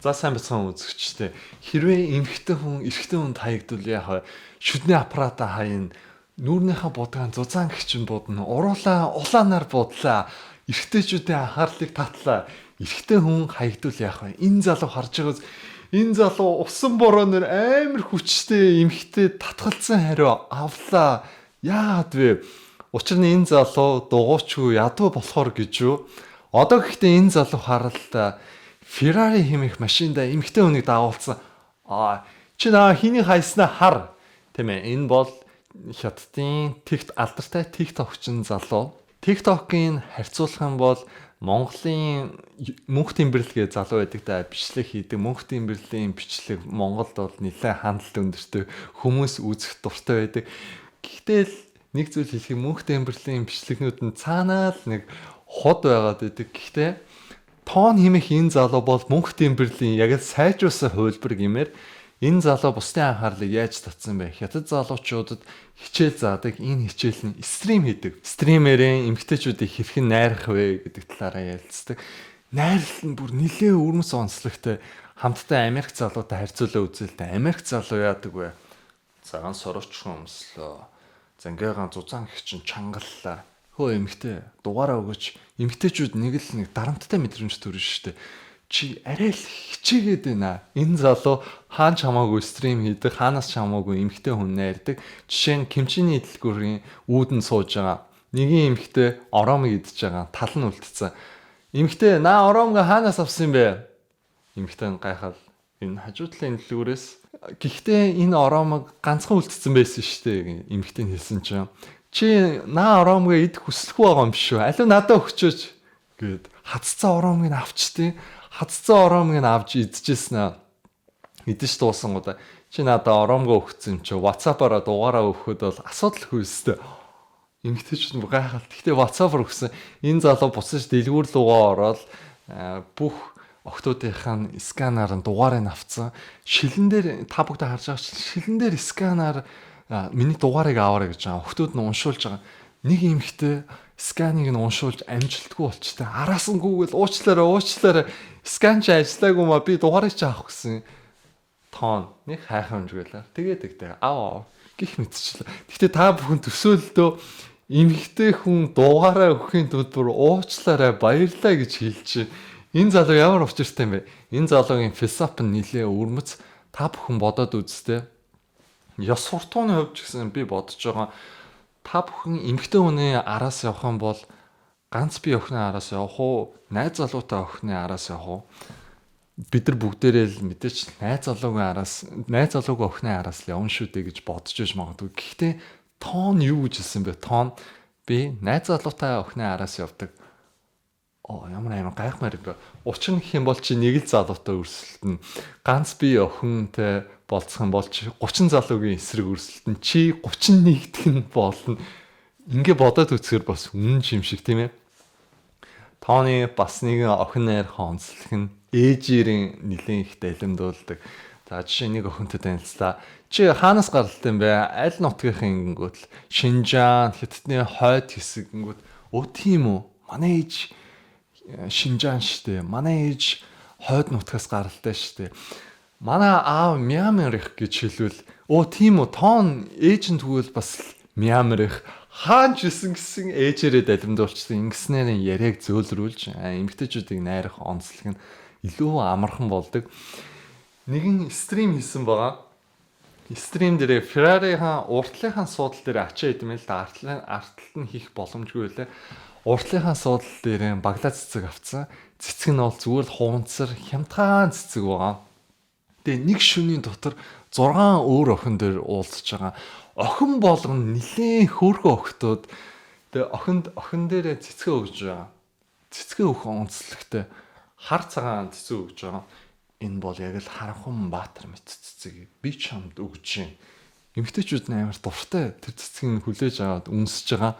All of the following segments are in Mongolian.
За сайн бацхан үзэгчтэй. Хэрвээ эмхтэй хүн эрэгтэй хүнд хаягдвал яах вэ? Шүдний аппарата хаяна. Нүүрнийхээ будгаан зузаан гихчин будна. Уруулаа улаанаар будлаа. Эрэгтэйчүүдийн анхаарлыг татлаа. Эрэгтэй хүн хаягдвал яах вэ? Энэ залуу харж байгаас энэ залуу усан борооноор амар хүчтэй эмхтэй татгалзсан хариу авлаа. Яагаад вэ? Учир нь энэ залуу дугуйчгүй ядуу болохоор гэж юу? Одоо гэхдээ энэ залуу харалтаа Ferrari хэмээх машинда эмэгтэй хүнийг дагуулсан. Чи хэнийг хайснаа хар. Тийм ээ. Энэ бол хятадын алдартай TikTok-чин залуу. TikTok-ийн харьцуулах юм бол Монголын мөнх тэмдэглэгээ залуу байдаг да бичлэг хийдэг. Мөнх тэмдэглэлийн бичлэг Монголд бол нэлээд хандлт өндөртэй хүмүүс үзэх дуртай байдаг. Гэхдээ л нэг зүйл хэлэх юм, мөнх тэмдэглэлийн бичлэгнүүд нь цаанаа л нэг хот байгаад байдаг. Гэхдээ тоон хэмэх энэ залуу бол мөнх тэмбэрлийн яг л сайжруулсан хувилбар гэмээр энэ залуу бусдын анхаарлыг яаж татсан бэ? Хятад залуучуудад хичээл заадаг, энэ хичээл нь стрим хийдэг. Стримерийн эмэгтэйчүүдийг хэрхэн найрах вэ гэдэг талаараа ярилцдаг. Найрлал нь бүр нэлээ өрмөс онцлогтой. Хамтдаа Америк залуутай харьцуулаа үзэлтэй. Америк залуу яадаг вэ? Цагаан сорочхон өмслөө. Зангиагаан зузаан гихчин чангаллаа. Хөө эмэгтэй дугаараа өгөөч. Эмэгтэйчүүд нэг дарамттай мэдрэмж төрнө шүү дээ. Чи арай л хичээгээд байна. Энэ залуу хаан чамаагүй стрим хийдэг, хаанаас чамаагүй эмэгтэй хүн найрдаг. Жишээ нь кимчиний идэлгүүрийн үүдэн сууж байгаа. Нэгin эмэгтэй ороомыг идж байгаа. Тал нь үлдсэн. Эмэгтэй ороомыг хаанаас авсан бэ? Эмэгтэй нь гайхаад энэ хажуу талын идэлгүүрээс. Гэхдээ энэ ороомыг ганцхан үлдсэн байсан шүү дээ. Эмэгтэй нь хэлсэн чинь чи ороомыг идэх хүсэлгүй байгаа юм биш үү? Алив надад өгчөөч гэд хаццсан ороомыг авчтیں۔ Хаццсан ороомыг авч идчихсэн аа. Идэж дуусан гоо чи надад ороомгоо өгсөн чи WhatsApp-аараа дугаараа өгөхөд бол асуудалгүй өстэй. Эмэгтэйчүүд нь гайхалт. Гэхдээ WhatsApp-аар өгсөн. Энэ залуу буцаж дэлгүүр руугаа ороод бүх октоодынхаа сканаар нь дугаарыг авцсан. Шилэн дээр та бүгд харж байгаа шилэн дээр сканаар миний дугаарыг аваарай гэж байгаа. Охтууд нь уншуулж байгаа. Нэг эмэгтэй сканыг нь уншуулж амжилтгүй болчтой. Араас нь гүгэл уучлаарай. Скан ч ажиллаагүй маа би дугаарыг ч авах гэсэн. Тоон нэг хайхамжгээлээ. Тэгээд гих мэдчихлээ. Гэхдээ та бүхэн төсөөлдөө эмэгтэй хүн дугаараа өгөхийн тулд бүр уучлаарай баярлаа гэж хэлж. Энэ залуу ямар учиртай юм бэ? Энэ залуугийн философи нь нэлээ өрмөц. Та бүхэн бодоод үзтээ. Ёс суртахууны хувьд ч гэсэн би бодож байгаа. Та бүхэн эмэгтэй хүний араас явах юм бол ганц бие охины араас явах уу? Найз залуутай охины араас явах уу? Бид нар бүгдээрээ л мэдээч найз залуугийн охины араас л явна шүү дээ гэж бодож иж магадгүй. Гэхдээ тоон юу гэж хэлсэн бэ? Тоон би найз залуутай охины араас явдаг. Ямар гайхмаар юм бэ? Учир нь гэх юм бол чи нэг л залуутай өрсөлдөн. Ганц бие охинтой болцох юм бол чи 30 залуугийн эсрэг өрсөлдөн. Чи 31-т нь болно. Ингээ бодоод үзэхээр бас үнэн юм шиг тийм ээ. Тооны бас нэгэн охин найрах онцлог нь ээжийн нэлээд их далимдуулдаг. За жишээ нэг охинтой танилцлаа. Чи хаанаас гаралтай юм бэ? Аль нутгийнхын гингүүт л Шинжаан, Хятадны хойд хэсэг гингүүт. Тийм үү? Манай ээж Шинжаан штэ. Манай ээж хойд нутгаас гаралтай штэ. Манай аав Мьянмарх гэж хэлвэл тийм үү? Тоон ээж нь тэгвэл бас Мьянмарх хаан ч гэсэн ээжээрээ далимдуулчихсан. Ингэснээр нь яриаг зөөлрүүлж эмэгтэйчүүдийг найрах онцлог нь илүү амархан болдог. Нэгэн стрим хийсэн байгаа. Стрим дээр Ferrari-ийн уртлынхаа суудал дээр ачаа идэмэл артлал нь хийх боломжгүй байлаа. Уртлынхаа суудал дээр баглаа цэцэг авцсан. Цэцэг нь бол зүгээр л хуунцар хямдхан цэцэг байгаа. Тэгээ нэг шөнийн дотор 6 өөр охин дээр уулзж байгаа. Охин болгоно нилээн хөөрхөн охтууд. Тэгээ охин дээр цэцгээ өгж байгаа. Цэцгээ өгөх онцлогтой хар цагаан цэцэг өгж байгаа. Энэ бол яг л харанхуй баатар мэт цэцэг. Би чамд өгж юм. Эмэгтэйчүүд нь амар дуртай тэр цэцгийг хүлээж аваад үнсэж байгаа.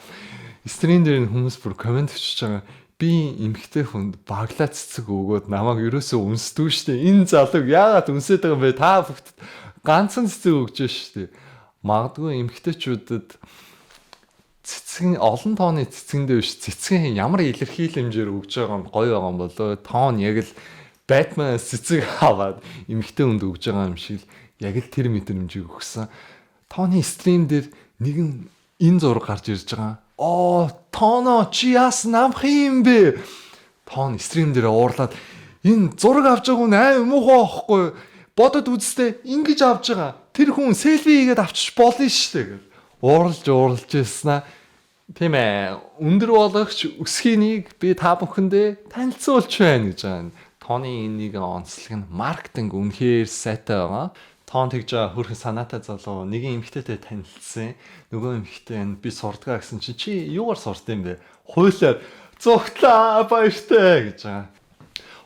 Стрим дээр хүмүүс бүр комент бичиж байгаа. Би эмэгтэй хүнд баглаа цэцэг өгөөд намайг ерөөсөө үнсдүү штэ. Энэ залууг яагаад үнсээд байгаа юм бэ? Та бүгд ганцхан цэцэг өгж штэ. Магадгүй эмэгтэйчүүдэд цэцэг олон тооны цэцгэндээ биш цэцгийн ямар илэрхийлэмжээр өгж байгаа нь гоё байгаа юм болоо. Тоон яг л Batman цэцэг аваад эмэгтэй хүнд өгж байгаа юм шиг л яг л тэр мэдрэмжийг өгсөн. Тооны стрим дээр нэгэн энэ зураг гарч ирж байгаа. Тооно чи яасан амх юм бэ? Тоон стрим дээр уурлаад энэ зураг авч байгаа хүн аим муухай байхгүй. Бодод үзтээ ингэж авч байгаа. Тэр хүн селфи хийгээд авчиж болно шүү дээ гэж ууралж ирсэн. Тийм ээ. Өндөр болгогч өсхийнийг би та бүхэндээ танилцуулж байна гэж байгаа. Тооны энийг онцлог нь маркетинг үнэхээр сайтай байгаа. Тоон тэгж хөрхэн санаатай залуу нэгэн эмэгтэйтэй танилцсан. Нөгөө эмэгтэй нь би сурдгаа гэсэн чи юугаар сурд юм бэ? Хуулиар зүгтлээ баяртай гэж байгаа.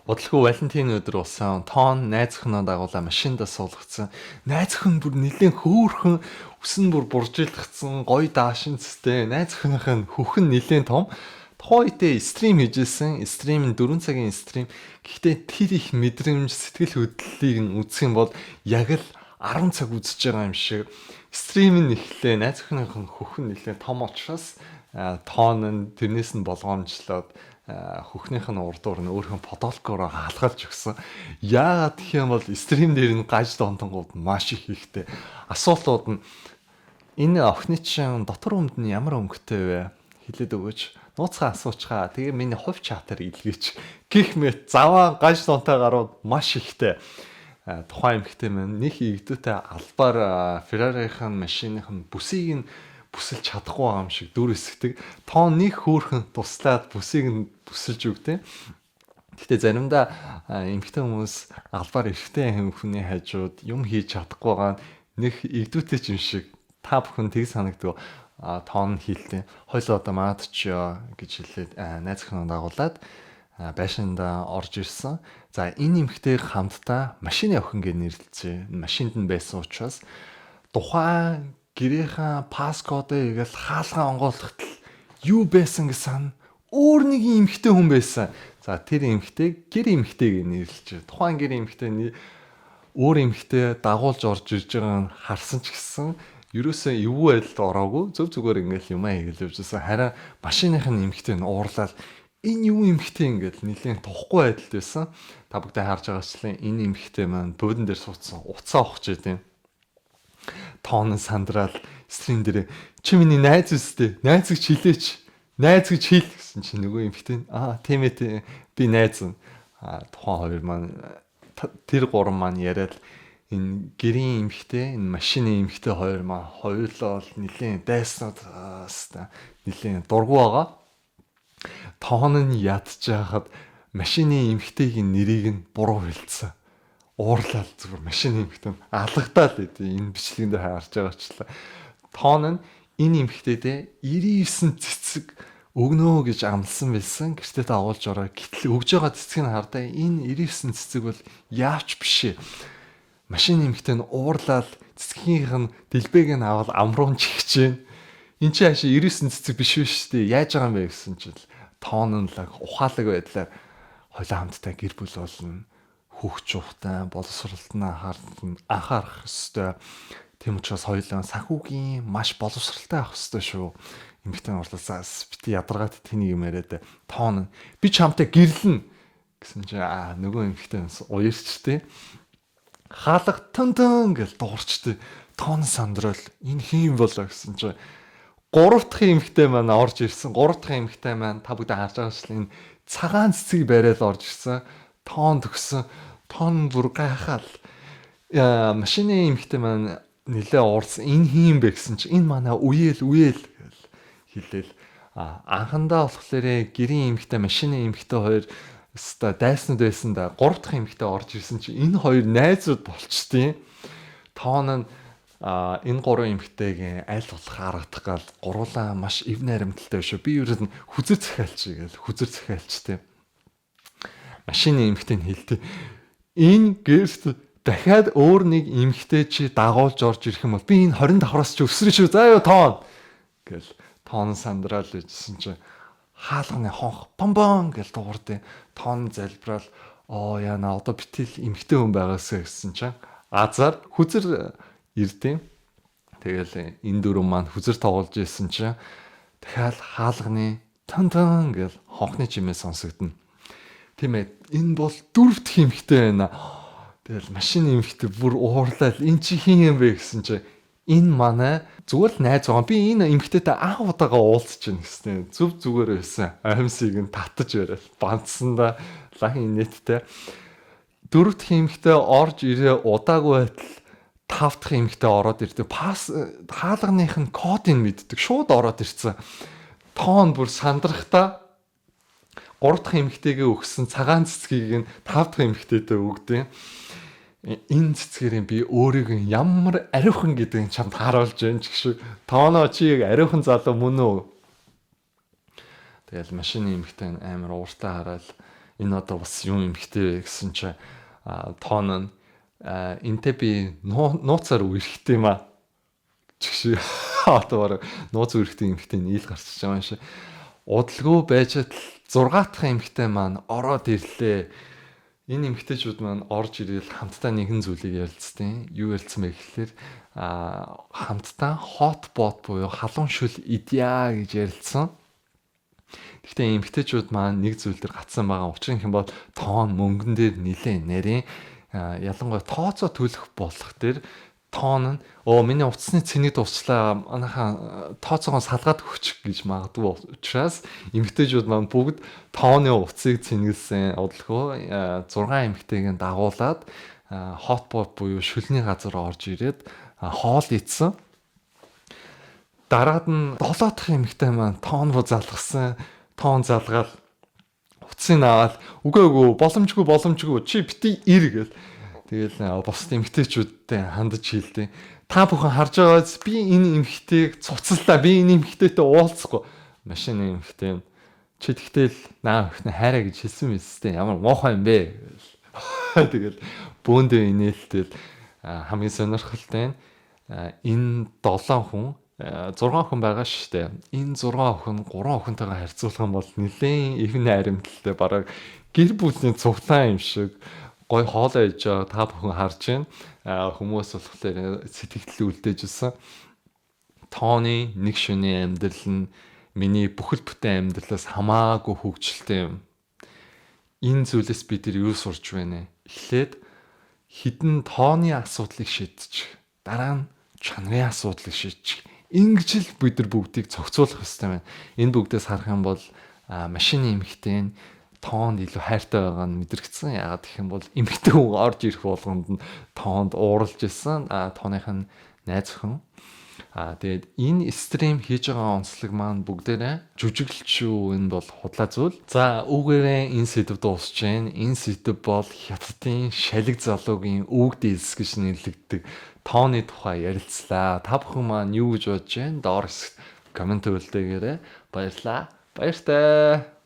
Удалгүй Валентин өдөр болсон. Тоон найз охиноо дагуулаа машиндаа суулгацсан. Найз охин бүр нэлээд хөөрхөн өсөн бүр буржилгцсан гоё даашин цэстэй. Найз охиных нь хөхн нэлээд том. Тохойтой стрим хийжсэн. Стримийн 4 цагийн стрим. Гэхдээ тэр их мэдрэмж сэтгэл хөдлөлийг нь үзэх юм бол яг л 10 цаг үзэж байгаа юм шиг. Стрим нь ихлээ. Найз охиных нь хөхн нэлээд том учраас тоон нь тэрнээс нь болгоомжлоод хөхнийх нь урдуур нь өөрхөн подолкоор хаалгалж өгсөн. Яагаад гэх юм бол стрим дээр нь гаж донтонгууд маш их ихтэй. Асуултууд нь энэ охины чинь дотор өмд нь ямар өнгөтэй вэ? Хэлээд өгөөч. Нууцхан асуучгаа. Тэгээ миний хувь чатаар илгээч. Гэх мэт заваа гаж донтой гарууд маш ихтэй. Тухайн эмэгтэй маань нэг игдүүтэй албаар Ferrari-ийн машиныхын бүсийг нь бүсэлж чадахгүй байгаа юм шиг дүр эсгдэг. Тоон нэг хөөрхөн туслаад бүсийг нь бүсэлж өгдөө. Гэхдээ заримдаа эмэгтэй хүмүүс албаар эрэгтэй хүний хажууд юм хийж чадахгүй байгаа нэг игдүүтэй юм шиг та бүхэн тийг санагдав. Тоон хийлтэй. Хойлоо одоо маад ч гэж хэлээд найз охиноо дагуулад байшинда орж ирсэн. За энэ эмэгтэй хамтдаа машины охин гэж нэрлэлцээ. Машинд нь байсан учраас тухайн гэрийнхаа паскодыг ингээл хаалгаа онгойлгоход юу байсан гэсэн өөр нэг эмэгтэй хүн байсан. За тэр эмэгтэй гэр эмэгтэй гэж нэрлэж байна. Тухайн гэр эмэгтэй өөр эмэгтэй дагуулж орж ирж байгааг нь харсан ч гэсэн ерөөсөө эвгүй байдалд ороогүй зөв зүгээр ингээл юмаа хийгээл явжсэн. Харин машиных нь эмэгтэй нь уурлаад энэ юу эмэгтэй ингээл нэлээд тухгүй байдалд байсан. Та бүгдээ харж байгаачлаа энэ эмэгтэй маань буудан дээр суудсан уцаа ухаж идэв. Тоон сандрал стрим дээр чи миний найз үстэй. Найз гэж хэлээч. Найз гэж хэл гэсэн чи нөгөө эмэгтэй тийм ээ би найз. Тухайн хоёр маань тэр гурван маань яриад энэ гэрийн эмэгтэй, энэ машины эмэгтэй хоёр маань хоёулаа л нэлийн дайснууд нэлийн дургу байгаа. Тоон нь ядчихад машины эмэгтэйгийн нэрийг нь буруу хэлсэн. Уурлал зүгээр машины эмэгтэй алгадаад идэв. Энэ бичлэгэн дээр харж байгаачлаа. Тоон нь энэ эмэгтэйдээ 99 цэцэг өгнөө гэж амлсан байсан. Гэртээ дагуулж ороо. Гэтэл өгж байгаа цэцгийг хардаа энэ 99 цэцэг бол яавч биш. Машины эмэгтэй нь уурлал цэцгийнх нь дэлбээг нь аваад амруун чихжээ. Энд чи хаашаа 99 цэцэг биш биш шүү дээ. Яаж байгаа юм бэ гэсэн чил тоон нь л ухаалаг байдлаар хойлоо хамтдаа гэр бүл болно. Хөвч ухтай боловсралтнаа анхаарах ёстой. Тийм учраас хоёулаа санхүүгийн маш боловсралтай авах ёстой шүү. Эмэгтэй урласаас бити ядаргаад тэнийг юм яриад тоон би ч хамтаа гэрлэн гэсэн чи нөгөө эмэгтэй уярчтэй. Хаалга тэн гэл дуурчтэй. Тоон сандрал энэ хийм болоо гэсэн чи 3 дахь эмэгтэй маань орж ирсэн. 3 дахь эмэгтэй маань та бүгд харж байгаа шүү. Энэ цагаан цэцгийг бариад орж ирсэн. Тоон төгсөн. Тоон бүр гайхал. Машины эмэгтэй маань нэлээ уурсан. Энэ хийм бэ гэсэн чи энэ манай үеэл гэж хэлээл. Анхандаа болохоор гэрийн эмэгтэй, машины эмэгтэй хоёр өста дайснууд байсан да. 3 дахь эмэгтэй орж ирсэн чи энэ хоёр найзууд болчтیں۔ Тоон нь энэ гурван эмэгтэйгийн аль болох харагдах гал гурлаа маш эв найрамдалтай шүү. Би ерөөд нь хүзэр захиалчтэй. Машины эмэгтэй нь хэлдэг. Энэ гэрт дахиад өөр нэг эмэгтэй чи дагуулж орж ирэх юм бол би энэ 20 давхраас чи өсрөн шүү. За юу тоон гэл тоон сандрал ижсэн чи хаалганы хонх бомбон гэл дуурдээ. Тоон залбирал яна одоо битэл эмэгтэй хүн байгаасаа гэсэн чинь азар хүзэр ирдээ. Тэгэл энэ дөрөв маань хүзэр тоглож исэн чинь дахиад хаалганы тан гэл хонхны чимээ сонсогдно. Тийм ээ. Энэ бол дөрөв дэх эмэгтэй байна. Тэгэл машин эмэгтэй бүр уурлаад энэ чи хин юм бэ гэсэн чи энэ манай зүгээр л найз байгаа. Би энэ эмэгтэйтэй анх удаага уулзч байна гэсэн. Зүв зүгээр байсан. Амьсыг нь татаж барай. Банцсандаа лахын нэттэй. Дөрөв дэх эмэгтэй орж ирээ удаагүй байтал тав дахь эмэгтэй ороод ирдэг. Пас хаалганых нь кодыг мэддэг. Шууд ороод ирсэн. Тоон бүр сандрахтаа 3 дахь эмэгтэйгээ өгсөн цагаан цэцгийг нь 5 дахь эмэгтэйдээ өгдөө. Энэ цэцгэрийн би өөрийгөө ямар ариухан гэдгийг чамд харуулж байна ч гэх шиг. Тооноо чийг ариухан залуу мөн үү? Тэгэл машины эмэгтэй амар ууртай хараад энэ одоо бас юу эмэгтэй вэ гэсэн чи тоон нь энтэй би нууцаар үерхтэй юм а. Чиг шиг одоо нууц үерхтэй эмэгтэй нийл гарчиж байгаа юм шиг. Удалгүй байж л 6 дахь эмэгтэй маань ороод ирлээ. Энэ эмэгтэйчүүд маань орж ирэл хамтдаа нэгэн зүйлийг ярилцсан. Юу ярилцсан бэ гэхэлэр хамтдаа хотбот буюу халуун шүл идья гэж ярилцсан. Гэхдээ эмэгтэйчүүд маань нэг зүйл дээр гацсан байгаа. Учир нь хэм бол тоон мөнгөн дээр нилээн нарийн ялангуяа тооцоо төлөх болох дээр тоон нь миний утасны цэнийг дуслаа манайхаа тооцоогоо салгаад өгчих гэж магадгүй учраас эмэгтэйчүүд маань бүгд тооны утсыг цэнгэлсэн удалгүй 6 эмэгтэйг нь дагуулад хотбот буюу шүлний газар орж ирээд хоол идсэн. Дараад нь 7 дахь эмэгтэй маань тоон руу залгасан. Тоон залгаад утсыг аваад үгүй боломжгүй чи бити ир гэл. Тэгэл босд эмэгтэйчүүдтэй хандаж хэлдэг. Та бүхэн харж байгаач би энэ эмэгтэйг цуцлаа. Би энэ эмэгтэйтэй уулзахгүй. Машины эмэгтэй чи тэгтэл наа өхнө хайраа гэж хэлсэн мэт ямар муухай юм бэ. Тэгэл бөөндөө инээлтэл хамгийн сонирхолтой нь энэ 7 хүн 6 хүн байгаа шүү дээ. Энэ 6 хүн 3 хүнтэйгээ харьцуулах юм бол нэлээд их найрамдалтай бараг гэр бүлийн цуглаан юм шиг гой хоолоо ээж байгаа та бүхэн харж байна. Хүмүүс болохоор сэтгэл үлдээж ирсэн. Тооны нэг шөнийн амьдрал нь миний бүхэл бүтэн амьдралаас хамаагүй хөгжилтэй юм. Энэ зүйлээс бид нар юу сурч байна? Эхлээд хідэн тооны асуудлыг шийдчих. Дараа нь чанарын асуудлыг шийдчих. Ингэж л бид нар бүгдийг зохицуулах хэрэгтэй байна. Энэ бүгдээс харах юм бол машины эмэгтэй тоонд илүү хайртай байгаа нь мэдрэгдсэн. Яагаад гэх юм бол эмэгтэй хүн орж ирэх болгонд нь тоонд ууралж исэн. Тооных нь найз охин. Тэгээд энэ стрим хийж байгаа онцлог маань бүгдээрээ жүжиглч шүү. Энэ бол худлаа зүйл. За үүгээрээ энэ сэдв дуусж байна. Энэ сэдв бол хятадын шалиг залуугийн үг дээлс гэж нэрлэгддэг тооны тухай ярилцлаа. Та бүхэн маань юу гэж бодож байна? Доор хэсэгт комент үлдээгээрэй. Баярлалаа. Баяртай.